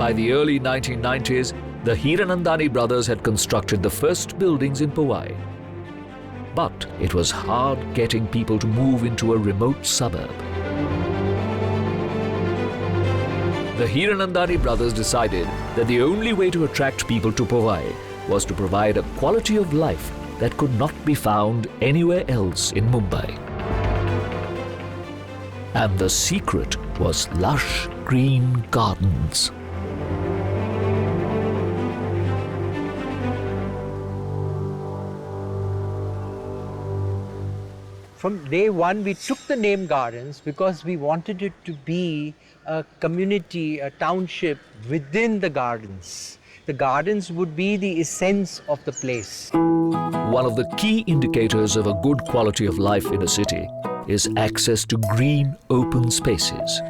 By the early 1990s, the Hiranandani brothers had constructed the first buildings in Powai. But it was hard getting people to move into a remote suburb. The Hiranandani brothers decided that the only way to attract people to Powai was to provide a quality of life that could not be found anywhere else in Mumbai. And the secret was lush green gardens. From day one, we took the name Gardens because we wanted it to be a community, a township within the gardens. The gardens would be the essence of the place. One of the key indicators of a good quality of life in a city is access to green, open spaces.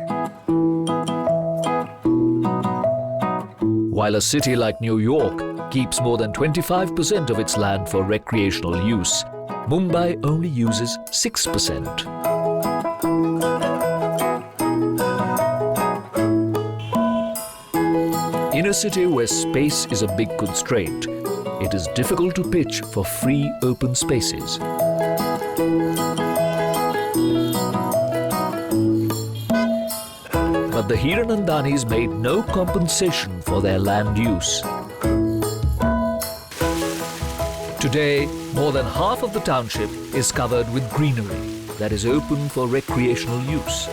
While a city like New York keeps more than 25% of its land for recreational use, Mumbai only uses 6%. In a city where space is a big constraint, it is difficult to pitch for free open spaces. But the Hiranandanis made no compensation for their land use. Today, more than half of the township is covered with greenery that is open for recreational use.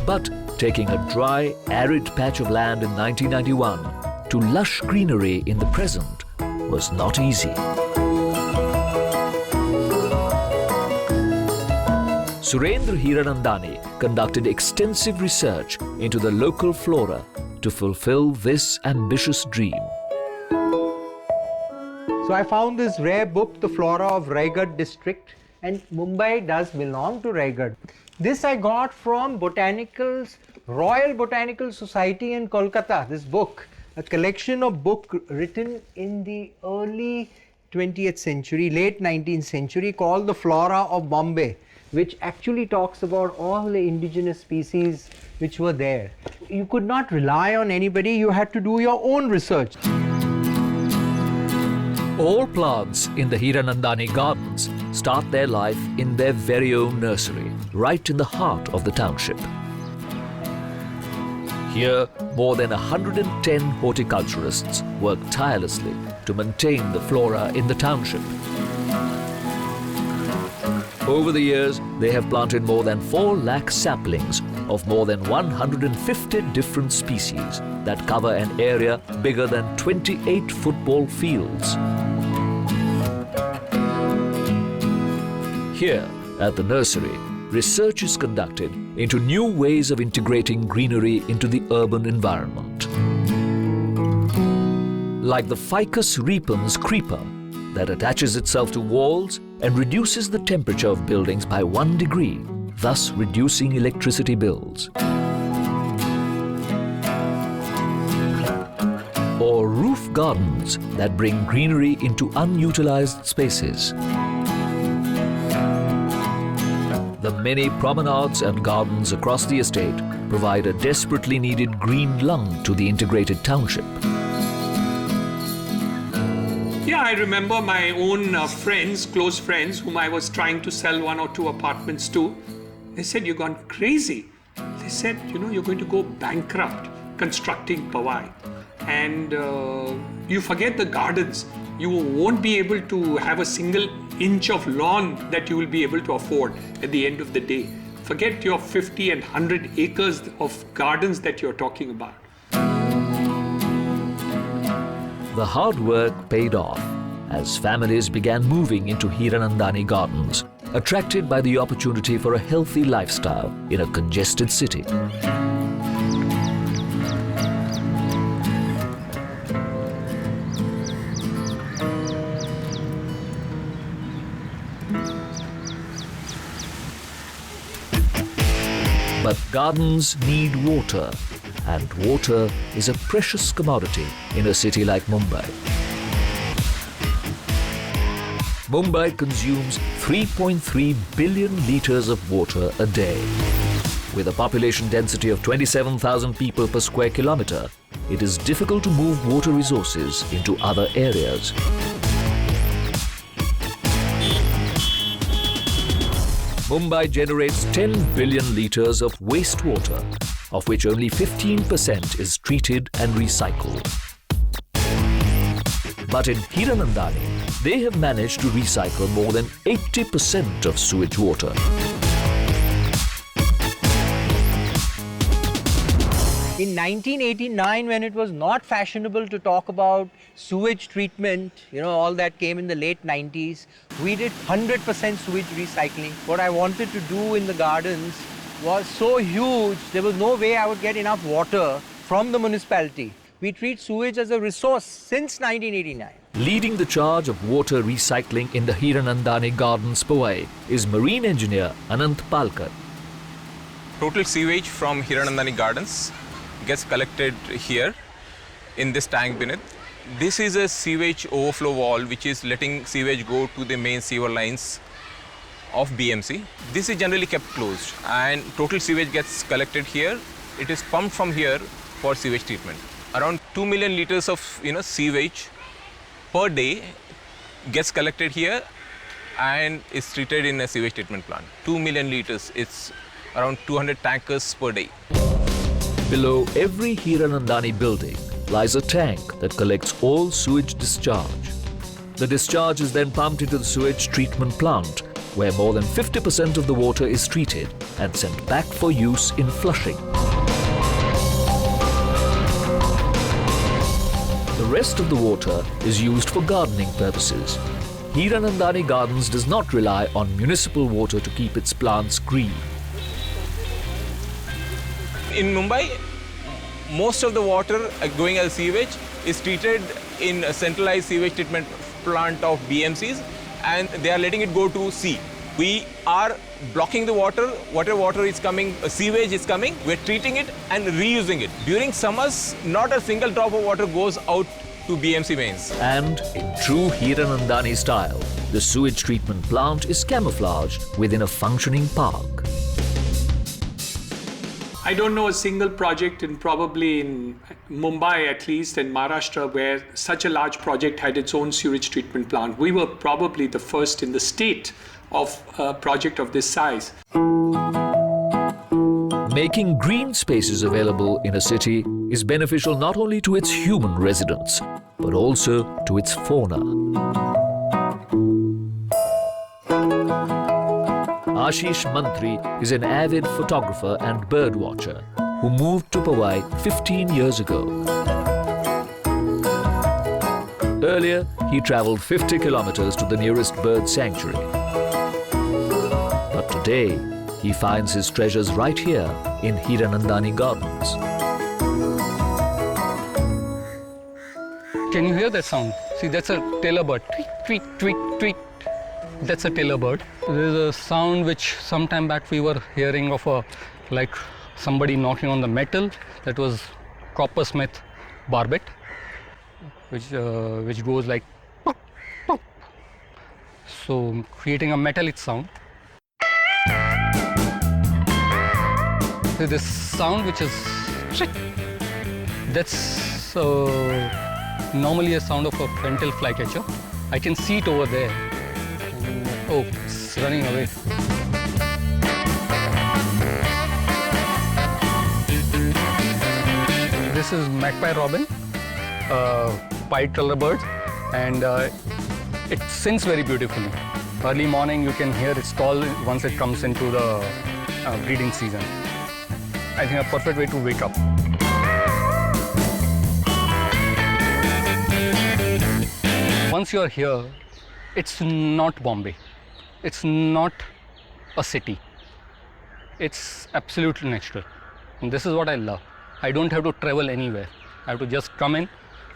But taking a dry, arid patch of land in 1991 to lush greenery in the present was not easy. Surendra Hiranandani conducted extensive research into the local flora to fulfill this ambitious dream. So I found this rare book, The Flora of Raigad District, and Mumbai does belong to Raigad. This I got from Royal Botanical Society in Kolkata, this book, a collection of books written in the early 20th century, late 19th century, called The Flora of Bombay, which actually talks about all the indigenous species which were there. You could not rely on anybody, you had to do your own research. All plants in the Hiranandani gardens start their life in their very own nursery, right in the heart of the township. Here, more than 110 horticulturists work tirelessly to maintain the flora in the township. Over the years, they have planted more than 4 lakh saplings of more than 150 different species that cover an area bigger than 28 football fields. Here, at the nursery, research is conducted into new ways of integrating greenery into the urban environment. Like the Ficus repens creeper that attaches itself to walls and reduces the temperature of buildings by 1 degree, thus reducing electricity bills. Or roof gardens that bring greenery into unutilized spaces. The many promenades and gardens across the estate provide a desperately needed green lung to the integrated township. Yeah, I remember my own friends, close friends, whom I was trying to sell 1 or 2 apartments to. They said, "You've gone crazy." They said, "You're going to go bankrupt constructing Powai. And you forget the gardens. You won't be able to have a single inch of lawn that you will be able to afford at the end of the day. Forget your 50 and 100 acres of gardens that you're talking about." The hard work paid off as families began moving into Hiranandani gardens, attracted by the opportunity for a healthy lifestyle in a congested city. But gardens need water, and water is a precious commodity in a city like Mumbai. Mumbai consumes 3.3 billion litres of water a day. With a population density of 27,000 people per square kilometre, it is difficult to move water resources into other areas. Mumbai generates 10 billion litres of wastewater, of which only 15% is treated and recycled. But in Hiranandani, they have managed to recycle more than 80% of sewage water. In 1989, when it was not fashionable to talk about sewage treatment, all that came in the late 90s, we did 100% sewage recycling. What I wanted to do in the gardens was so huge, there was no way I would get enough water from the municipality. We treat sewage as a resource since 1989. Leading the charge of water recycling in the Hiranandani Gardens, Powai, is marine engineer Anant Palkar. Total sewage from Hiranandani Gardens gets collected here in this tank beneath. This is a sewage overflow valve which is letting sewage go to the main sewer lines of BMC. This is generally kept closed and total sewage gets collected here. It is pumped from here for sewage treatment. Around 2 million litres of sewage per day gets collected here and is treated in a sewage treatment plant. 2 million litres, it's around 200 tankers per day. Below every Hiranandani building lies a tank that collects all sewage discharge. The discharge is then pumped into the sewage treatment plant, where more than 50% of the water is treated and sent back for use in flushing. The rest of the water is used for gardening purposes. Hiranandani Gardens does not rely on municipal water to keep its plants green. In Mumbai, most of the water going as sewage is treated in a centralized sewage treatment plant of BMCs and they are letting it go to sea. We are blocking the water. Whatever water is coming, sewage is coming, we're treating it and reusing it. During summers, not a single drop of water goes out to BMC mains. And in true Hiranandani style, the sewage treatment plant is camouflaged within a functioning park. I don't know a single project probably in Mumbai at least, in Maharashtra, where such a large project had its own sewage treatment plant. We were probably the first in the state of a project of this size. Making green spaces available in a city is beneficial not only to its human residents, but also to its fauna. Ashish Mantri is an avid photographer and birdwatcher who moved to Powai 15 years ago. Earlier, he travelled 50 kilometers to the nearest bird sanctuary. But today, he finds his treasures right here in Hiranandani Gardens. Can you hear that sound? See, that's a tailor bird. Tweet, tweet, tweet, tweet. That's a tailor bird. There's a sound which sometime back we were hearing of like somebody knocking on the metal. That was coppersmith barbet, which goes like pop, pop. So creating a metallic sound. So this sound which is that's normally a sound of a pentel flycatcher. I can see it over there. Oh, it's running away. This is magpie robin, pied color bird, and it sings very beautifully. Early morning you can hear its call once it comes into the breeding season. I think a perfect way to wake up. Once you're here, it's not Bombay. It's not a city. It's absolutely natural. And this is what I love. I don't have to travel anywhere. I have to just come in,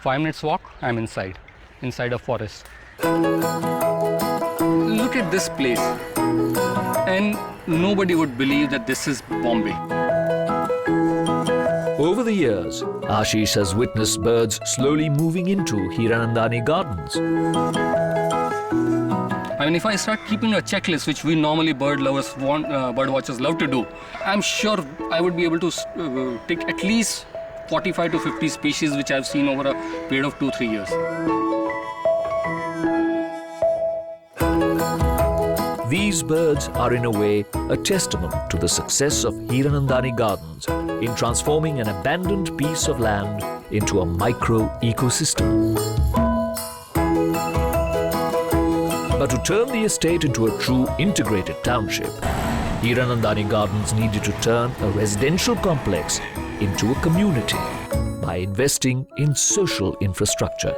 5 minutes walk, I'm inside a forest. Look at this place. And nobody would believe that this is Bombay. Over the years, Ashish has witnessed birds slowly moving into Hiranandani Gardens. I mean, if I start keeping a checklist, which we normally bird watchers love to do, I'm sure I would be able to tick at least 45 to 50 species which I've seen over a period of 2-3 years. These birds are in a way a testament to the success of Hiranandani Gardens in transforming an abandoned piece of land into a micro-ecosystem. But to turn the estate into a true integrated township, Hiranandani Gardens needed to turn a residential complex into a community by investing in social infrastructure.